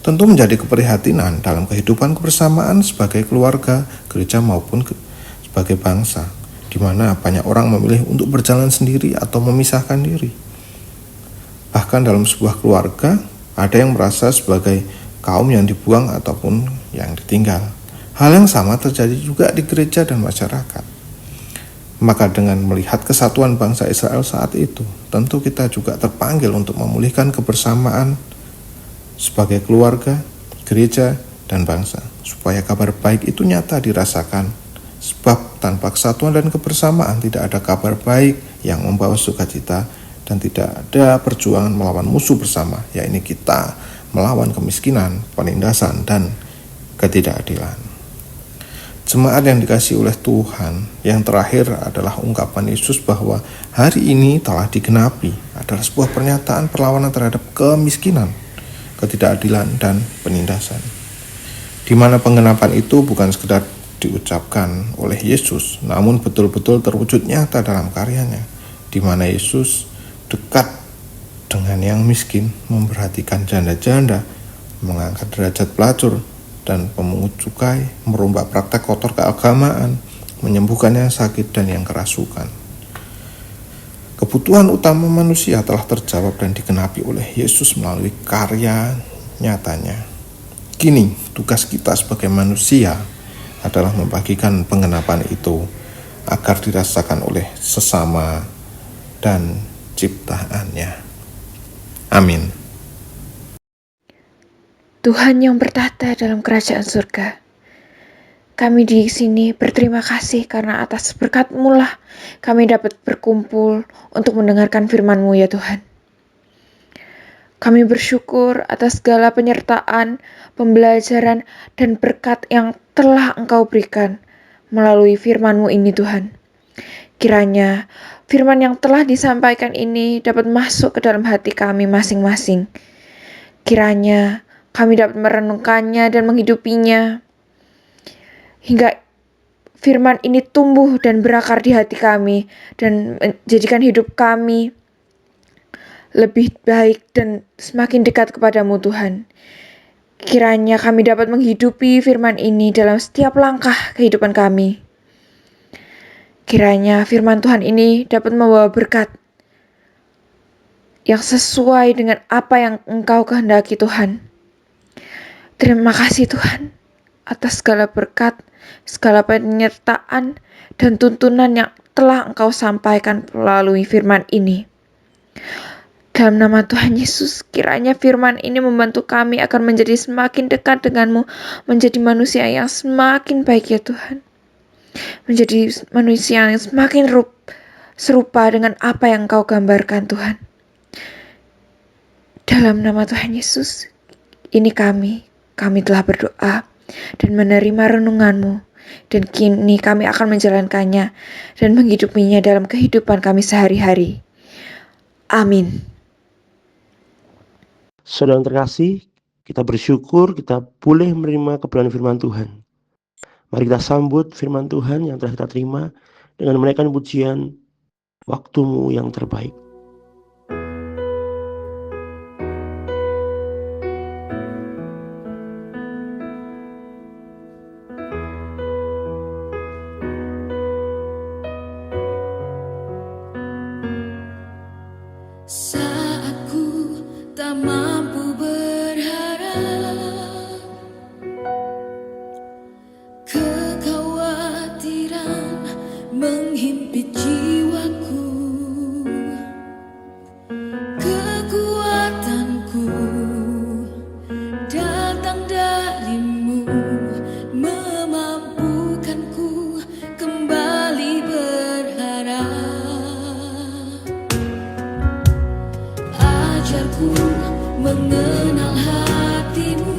Tentu menjadi keprihatinan dalam kehidupan kebersamaan sebagai keluarga, gereja maupun sebagai bangsa, di mana banyak orang memilih untuk berjalan sendiri atau memisahkan diri. Bahkan dalam sebuah keluarga, ada yang merasa sebagai kaum yang dibuang ataupun yang ditinggal. Hal yang sama terjadi juga di gereja dan masyarakat. Maka dengan melihat kesatuan bangsa Israel saat itu, tentu kita juga terpanggil untuk memulihkan kebersamaan sebagai keluarga, gereja, dan bangsa, supaya kabar baik itu nyata dirasakan. Sebab tanpa kesatuan dan kebersamaan tidak ada kabar baik yang membawa sukacita dan tidak ada perjuangan melawan musuh bersama, yaitu kita melawan kemiskinan, penindasan, dan ketidakadilan. Jemaat yang dikasihi oleh Tuhan, yang terakhir adalah ungkapan Yesus bahwa hari ini telah digenapi adalah sebuah pernyataan perlawanan terhadap kemiskinan, ketidakadilan, dan penindasan. Di mana penggenapan itu bukan sekedar diucapkan oleh Yesus, namun betul-betul terwujud nyata dalam karyanya, di mana Yesus dekat dengan yang miskin, memperhatikan janda-janda, mengangkat derajat pelacur dan pemungut cukai, merombak praktek kotor keagamaan, menyembuhkan yang sakit dan yang kerasukan. Kebutuhan utama manusia telah terjawab dan digenapi oleh Yesus melalui karya nyatanya. Kini, tugas kita sebagai manusia adalah membagikan penggenapan itu agar dirasakan oleh sesama dan ciptaannya. Amin. Tuhan yang bertahta dalam kerajaan surga, kami di sini berterima kasih karena atas berkat-Mu lah kami dapat berkumpul untuk mendengarkan firman-Mu ya Tuhan. Kami bersyukur atas segala penyertaan, pembelajaran, dan berkat yang telah Engkau berikan melalui firman-Mu ini Tuhan. Kiranya firman yang telah disampaikan ini dapat masuk ke dalam hati kami masing-masing. Kiranya kami dapat merenungkannya dan menghidupinya, hingga firman ini tumbuh dan berakar di hati kami, dan menjadikan hidup kami lebih baik dan semakin dekat kepadamu Tuhan. Kiranya kami dapat menghidupi firman ini dalam setiap langkah kehidupan kami. Kiranya firman Tuhan ini dapat membawa berkat yang sesuai dengan apa yang Engkau kehendaki Tuhan. Terima kasih Tuhan atas segala berkat, segala penyertaan, dan tuntunan yang telah Engkau sampaikan melalui firman ini. Dalam nama Tuhan Yesus, kiranya firman ini membantu kami akan menjadi semakin dekat denganmu, menjadi manusia yang semakin baik ya Tuhan. Menjadi manusia yang semakin serupa dengan apa yang Engkau gambarkan Tuhan. Dalam nama Tuhan Yesus, ini kami telah berdoa dan menerima renungan-Mu, dan kini kami akan menjalankannya dan menghidupinya dalam kehidupan kami sehari-hari. Amin. Saudara yang terkasih, kita bersyukur kita boleh menerima kebenaran firman Tuhan. Mari kita sambut firman Tuhan yang telah kita terima dengan menaikkan pujian waktumu yang terbaik. Saat ku tak mampu berharap, kekhawatiran menghimpit jiwaku, kekuatanku datang darimu, memampukanku kembali berharap. Ajarku mengenal hatimu,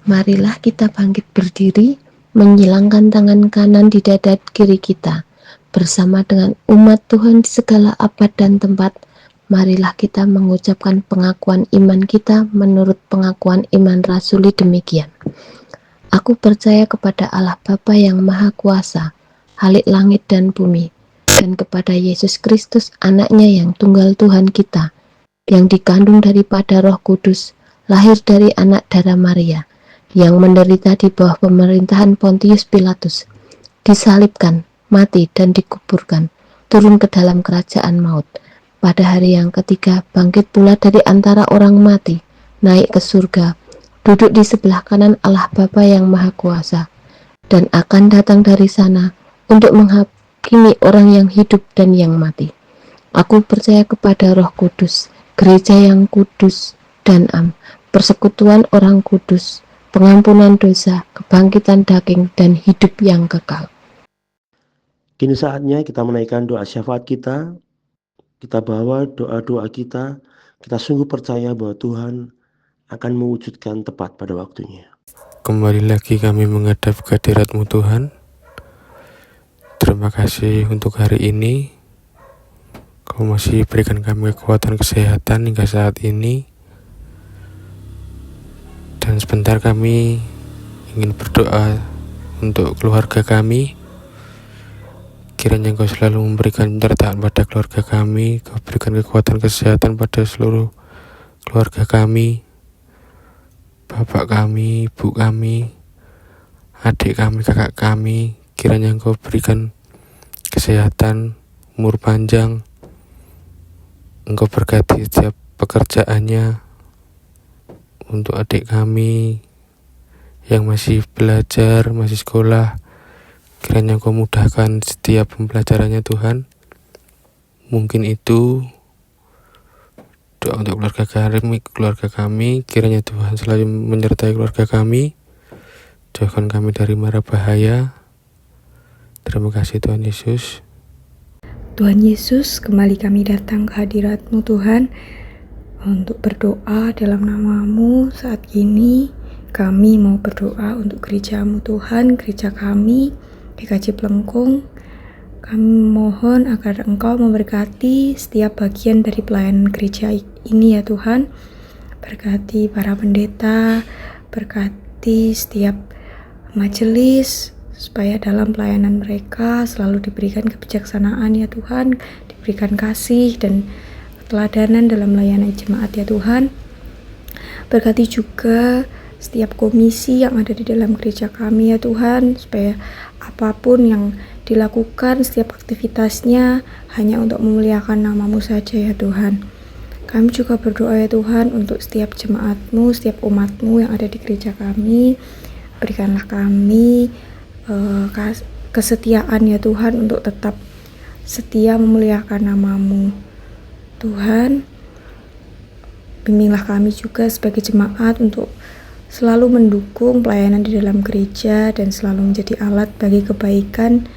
Marilah kita bangkit berdiri, menyilangkan tangan kanan di dada kiri kita. Bersama dengan umat Tuhan di segala abad dan tempat, marilah kita mengucapkan pengakuan iman kita menurut pengakuan iman rasuli demikian. Aku percaya kepada Allah Bapa yang Maha Kuasa, Khalik langit dan bumi, dan kepada Yesus Kristus anaknya yang tunggal Tuhan kita, yang dikandung daripada Roh Kudus, lahir dari anak darah Maria, yang menderita di bawah pemerintahan Pontius Pilatus, disalibkan, mati dan dikuburkan, turun ke dalam kerajaan maut. Pada hari yang ketiga bangkit pula dari antara orang mati, naik ke surga, duduk di sebelah kanan Allah Bapa yang Maha Kuasa, dan akan datang dari sana untuk menghakimi orang yang hidup dan yang mati. Aku percaya kepada Roh Kudus, gereja yang kudus dan persekutuan orang kudus, pengampunan dosa, kebangkitan daging, dan hidup yang kekal. Kini saatnya kita menaikkan doa syafaat kita. Kita bawa doa-doa kita sungguh percaya bahwa Tuhan akan mewujudkan tepat pada waktunya. Kembali lagi kami menghadap kehadirat-Mu Tuhan. Terima kasih untuk hari ini. Kau masih berikan kami kekuatan kesehatan hingga saat ini. Dan sebentar kami ingin berdoa untuk keluarga kami. Kiranya Engkau selalu memberikan penyertaan pada keluarga kami, Kau berikan kekuatan kesehatan pada seluruh keluarga kami, bapak kami, ibu kami, adik kami, kakak kami. Kiranya Engkau berikan kesehatan, umur panjang. Engkau berkati setiap pekerjaannya. Untuk adik kami yang masih belajar, masih sekolah, kiranya Engkau mudahkan setiap pembelajarannya Tuhan. Mungkin itu doa untuk keluarga kami. Kiranya Tuhan selalu menyertai keluarga kami. Jauhkan kami dari mara bahaya. Terima kasih Tuhan Yesus. Tuhan Yesus, kembali kami datang ke hadirat-Mu Tuhan untuk berdoa dalam nama-Mu. Saat ini kami mau berdoa untuk gereja-Mu Tuhan, gereja kami GKJ Plengkung. Kami mohon agar Engkau memberkati setiap bagian dari pelayanan gereja ini ya Tuhan. Berkati para pendeta, berkati setiap majelis, supaya dalam pelayanan mereka selalu diberikan kebijaksanaan ya Tuhan, diberikan kasih dan keteladanan dalam layanan jemaat ya Tuhan. Berkati juga setiap komisi yang ada di dalam gereja kami ya Tuhan, supaya apapun yang dilakukan, setiap aktivitasnya hanya untuk memuliakan nama-Mu saja ya Tuhan. Kami juga berdoa ya Tuhan untuk setiap jemaat-Mu, setiap umat-Mu yang ada di gereja kami. Berikanlah kami kesetiaan ya Tuhan untuk tetap setia memuliakan nama-Mu. Tuhan, bimbinglah kami juga sebagai jemaat untuk selalu mendukung pelayanan di dalam gereja dan selalu menjadi alat bagi kebaikan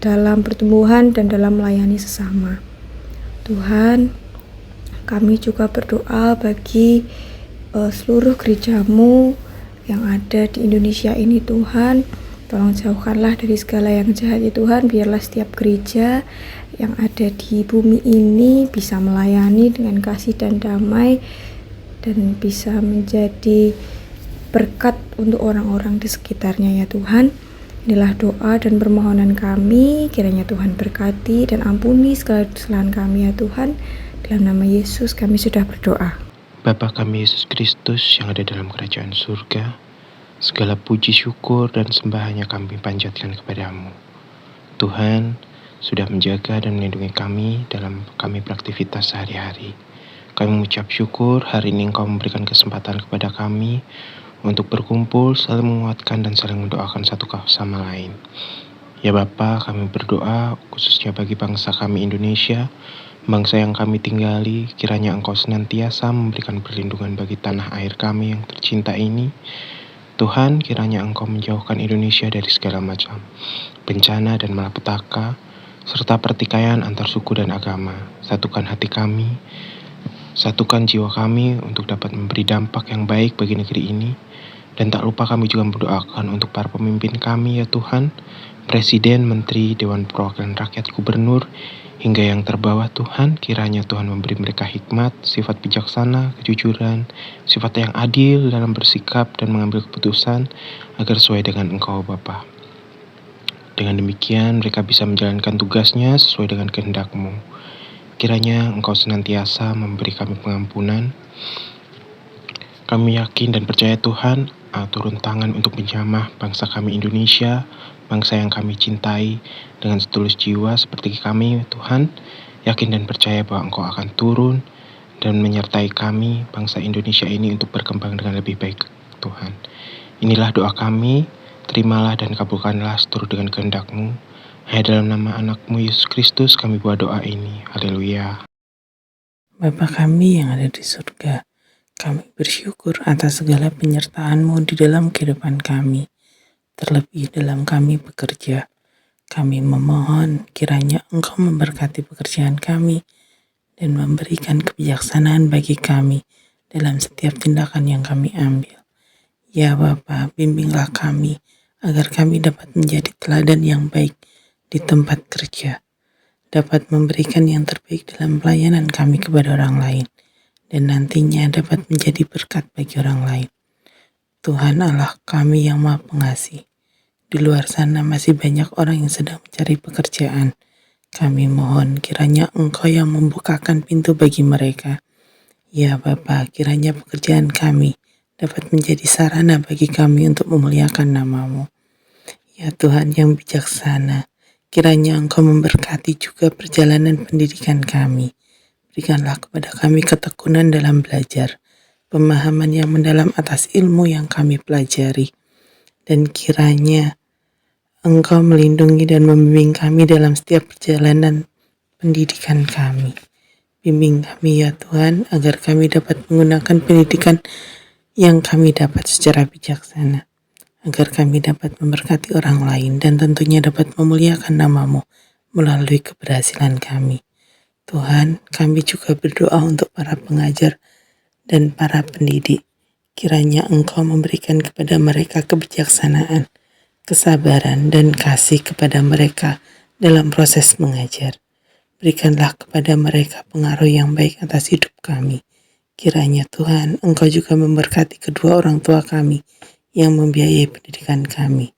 dalam pertumbuhan dan dalam melayani sesama. Tuhan, kami juga berdoa bagi seluruh gereja-Mu yang ada di Indonesia ini Tuhan. Tolong jauhkanlah dari segala yang jahat ya Tuhan. Biarlah setiap gereja yang ada di bumi ini bisa melayani dengan kasih dan damai, dan bisa menjadi berkat untuk orang-orang di sekitarnya ya Tuhan. Inilah doa dan permohonan kami. Kiranya Tuhan berkati dan ampuni segala kesalahan kami ya Tuhan. Dalam nama Yesus kami sudah berdoa. Bapa kami Yesus Kristus yang ada dalam kerajaan surga, segala puji syukur dan sembahannya kami panjatkan kepadamu. Tuhan sudah menjaga dan melindungi kami dalam kami beraktivitas sehari-hari. Kami mengucap syukur hari ini Engkau memberikan kesempatan kepada kami untuk berkumpul, saling menguatkan dan saling mendoakan satu sama lain. Ya Bapa, kami berdoa khususnya bagi bangsa kami Indonesia, bangsa yang kami tinggali. Kiranya Engkau senantiasa memberikan perlindungan bagi tanah air kami yang tercinta ini. Tuhan, kiranya Engkau menjauhkan Indonesia dari segala macam bencana dan malapetaka, serta pertikaian antar suku dan agama. Satukan hati kami Satukan jiwa kami untuk dapat memberi dampak yang baik bagi negeri ini. Dan tak lupa kami juga mendoakan untuk para pemimpin kami ya Tuhan, Presiden, Menteri, Dewan Perwakilan Rakyat, Gubernur, hingga yang terbawah Tuhan. Kiranya Tuhan memberi mereka hikmat, sifat bijaksana, kejujuran, sifat yang adil dalam bersikap dan mengambil keputusan agar sesuai dengan Engkau Bapa. Dengan demikian mereka bisa menjalankan tugasnya sesuai dengan kehendak-Mu. Kiranya Engkau senantiasa memberi kami pengampunan. Kami yakin dan percaya Tuhan, turun tangan untuk menjamah bangsa kami Indonesia, bangsa yang kami cintai dengan setulus jiwa seperti kami Tuhan. Yakin dan percaya bahwa Engkau akan turun dan menyertai kami, bangsa Indonesia ini, untuk berkembang dengan lebih baik Tuhan. Inilah doa kami, terimalah dan kabulkanlah seturut dengan kehendak-Mu. Hanya dalam nama anak-Mu Yesus Kristus kami buat doa ini. Haleluya. Bapa kami yang ada di surga, kami bersyukur atas segala penyertaan-Mu di dalam kehidupan kami, terlebih dalam kami bekerja. Kami memohon kiranya Engkau memberkati pekerjaan kami dan memberikan kebijaksanaan bagi kami dalam setiap tindakan yang kami ambil. Ya Bapa, bimbinglah kami agar kami dapat menjadi teladan yang baik di tempat kerja, dapat memberikan yang terbaik dalam pelayanan kami kepada orang lain, dan nantinya dapat menjadi berkat bagi orang lain. Tuhan Allah kami yang Maha Pengasih, di luar sana masih banyak orang yang sedang mencari pekerjaan. Kami mohon kiranya Engkau yang membukakan pintu bagi mereka. Ya Bapa, kiranya pekerjaan kami dapat menjadi sarana bagi kami untuk memuliakan nama-Mu. Ya Tuhan yang bijaksana, kiranya Engkau memberkati juga perjalanan pendidikan kami. Berikanlah kepada kami ketekunan dalam belajar, pemahaman yang mendalam atas ilmu yang kami pelajari, dan kiranya Engkau melindungi dan membimbing kami dalam setiap perjalanan pendidikan kami. Bimbing kami ya Tuhan, agar kami dapat menggunakan pendidikan yang kami dapat secara bijaksana, agar kami dapat memberkati orang lain dan tentunya dapat memuliakan nama-Mu melalui keberhasilan kami. Tuhan, kami juga berdoa untuk para pengajar dan para pendidik. Kiranya Engkau memberikan kepada mereka kebijaksanaan, kesabaran, dan kasih kepada mereka dalam proses mengajar. Berikanlah kepada mereka pengaruh yang baik atas hidup kami. Kiranya Tuhan, Engkau juga memberkati kedua orang tua kami yang membiayai pendidikan kami.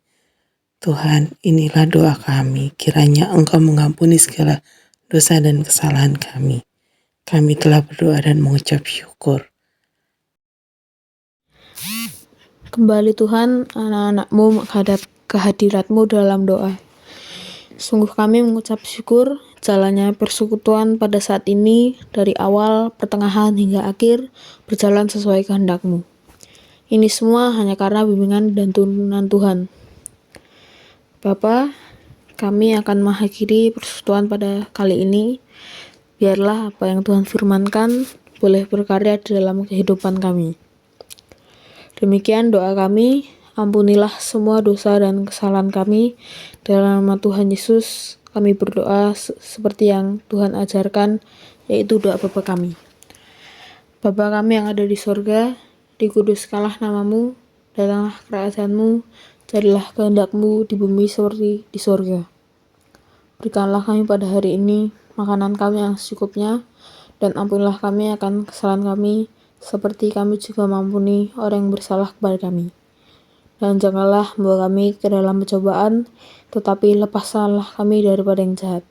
Tuhan, inilah doa kami. Kiranya Engkau mengampuni segala dosa dan kesalahan kami. Kami telah berdoa dan mengucap syukur. Kembali Tuhan, anak-anak-Mu menghadap kehadirat-Mu dalam doa. Sungguh kami mengucap syukur jalannya persekutuan pada saat ini dari awal, pertengahan hingga akhir berjalan sesuai kehendak-Mu. Ini semua hanya karena bimbingan dan tuntunan Tuhan. Bapa, kami akan mengakhiri persekutuan pada kali ini. Biarlah apa yang Tuhan firmankan boleh berkarya di dalam kehidupan kami. Demikian doa kami. Ampunilah semua dosa dan kesalahan kami. Dalam nama Tuhan Yesus, kami berdoa seperti yang Tuhan ajarkan, yaitu doa Bapa kami. Bapa kami yang ada di sorga, dikuduskanlah nama-Mu, datanglah kerajaan-Mu, jadilah kehendak-Mu di bumi seperti di sorga. Berikanlah kami pada hari ini makanan kami yang secukupnya, dan ampunilah kami akan kesalahan kami, seperti kami juga mengampuni orang yang bersalah kepada kami. Dan janganlah membawa kami ke dalam pencobaan, tetapi lepaskanlah kami daripada yang jahat.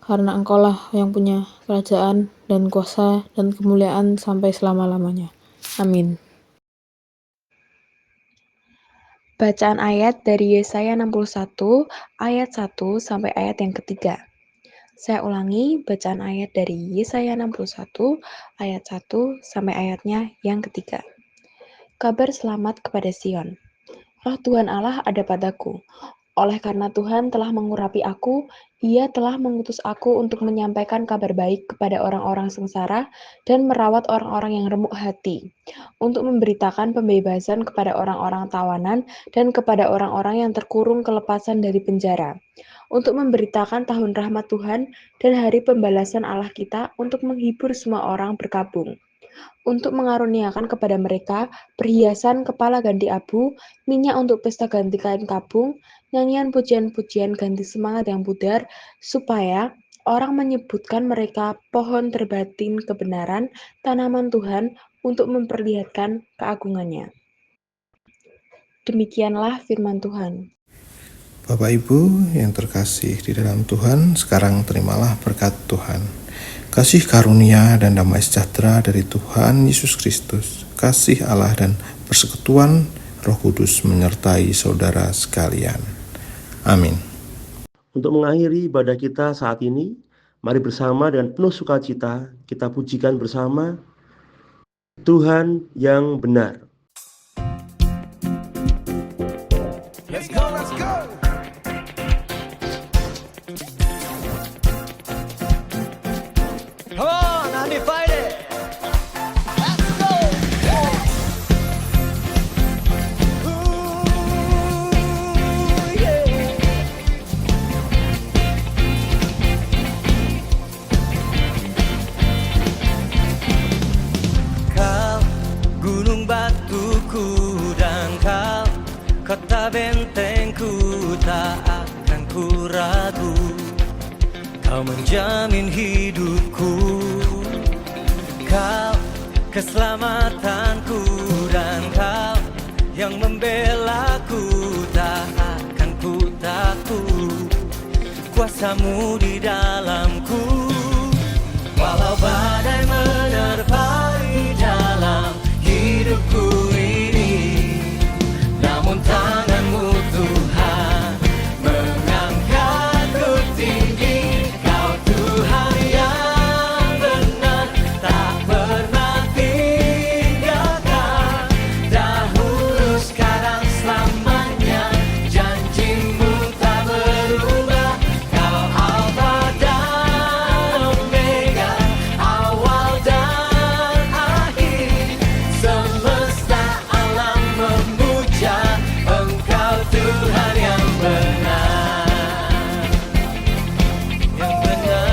Karena Engkaulah yang punya kerajaan dan kuasa dan kemuliaan sampai selama-lamanya. Amin. Bacaan ayat dari Yesaya 61 ayat 1 sampai ayat yang ketiga. Saya ulangi bacaan ayat dari Yesaya 61 ayat 1 sampai ayatnya yang ketiga. Kabar selamat kepada Sion. Roh Tuhan Allah ada padaku. Oleh karena Tuhan telah mengurapi aku, Ia telah mengutus aku untuk menyampaikan kabar baik kepada orang-orang sengsara dan merawat orang-orang yang remuk hati, untuk memberitakan pembebasan kepada orang-orang tawanan dan kepada orang-orang yang terkurung kelepasan dari penjara, untuk memberitakan tahun rahmat Tuhan dan hari pembalasan Allah kita untuk menghibur semua orang berkabung, untuk mengaruniakan kepada mereka perhiasan kepala ganti abu, minyak untuk pesta ganti kain kabung, nyanyian pujian-pujian ganti semangat yang pudar, supaya orang menyebutkan mereka pohon terbatin kebenaran, tanaman Tuhan, untuk memperlihatkan keagungannya. Demikianlah firman Tuhan. Bapak Ibu yang terkasih di dalam Tuhan, sekarang terimalah berkat Tuhan. Kasih karunia dan damai sejahtera dari Tuhan Yesus Kristus, kasih Allah dan persekutuan Roh Kudus menyertai saudara sekalian. Amin. Untuk mengakhiri ibadah kita saat ini, mari bersama dengan penuh sukacita kita pujikan bersama Tuhan yang benar. Let's go, let's go. Come on, undivided. Let's go. Ooh, yeah. Kau gunung batuku dan kau kota bentengku, tak akan ku ragu. Kau menjamin hidupku, kau keselamatanku, dan kau yang membelaku, tak akan ku takut. Kuasamu di dalamku, walau badai menerpa di dalam hidupku ini, namun tanganmu Tuhan mengangkatku tinggi. Kau Tuhan yang benar, tak pernah tinggalkan. Dahulu, sekarang, selamanya, janjimu tak berubah. Kau Alfa dan Omega, awal dan akhir. Semesta alam memuja Engkau Tuhan yang benar, yang benar.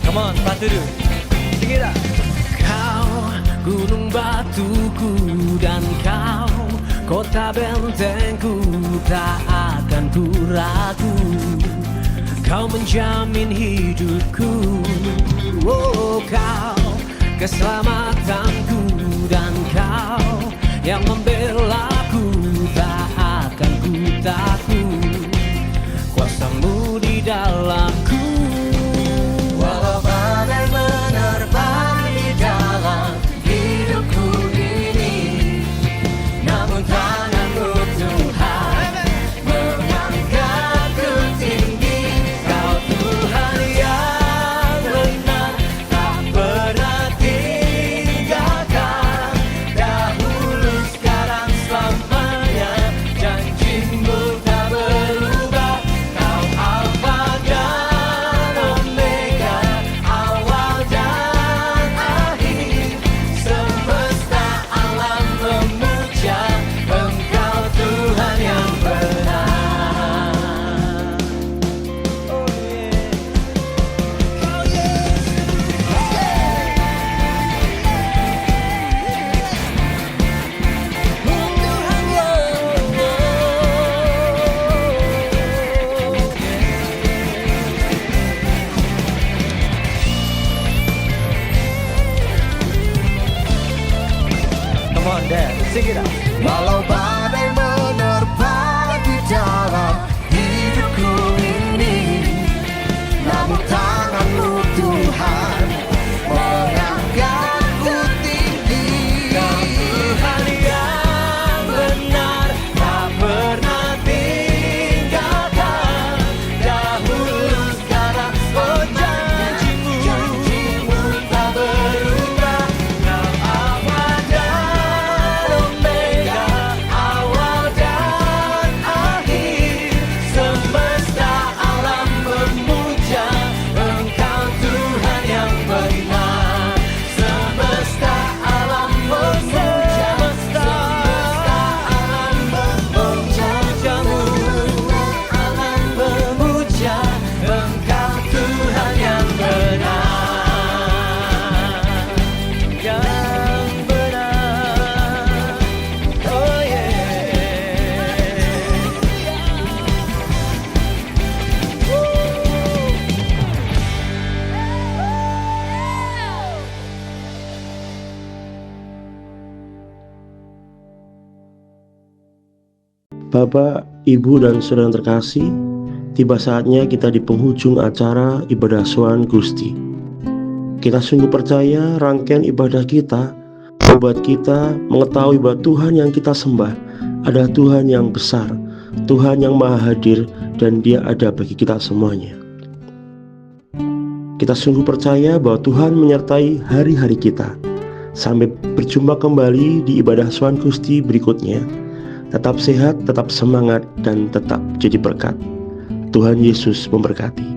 Come on, Paturu, sing it up. Kau gunung batuku dan kau kota bentengku, tak akan ku ragu. Kau menjamin hidupku, oh, kau keselamatanku, dan kau yang membelaku, tak akan ku takut. Kuasamu di dalamku, walau badai menerpa di dalam hidupku ini, namun tanganmu Tuhan mengangkatku tinggi. Kau Tuhan yang benar, tak pernah tinggalkan. Dahulu, sekarang, selamanya, janjimu tak berubah. Kau Alfa Engkau Tuhan yang benar, yang benar. Oh Bapak, Ibu, dan saudara yang terkasih, tiba saatnya kita di penghujung acara ibadah sowan Gusti. Kita sungguh percaya rangkaian ibadah kita membuat kita mengetahui bahwa Tuhan yang kita sembah adalah Tuhan yang besar, Tuhan yang maha hadir, dan Dia ada bagi kita semuanya. Kita sungguh percaya bahwa Tuhan menyertai hari-hari kita. Sampai berjumpa kembali di ibadah sowan Gusti berikutnya. Tetap sehat, tetap semangat, dan tetap jadi berkat. Tuhan Yesus memberkati.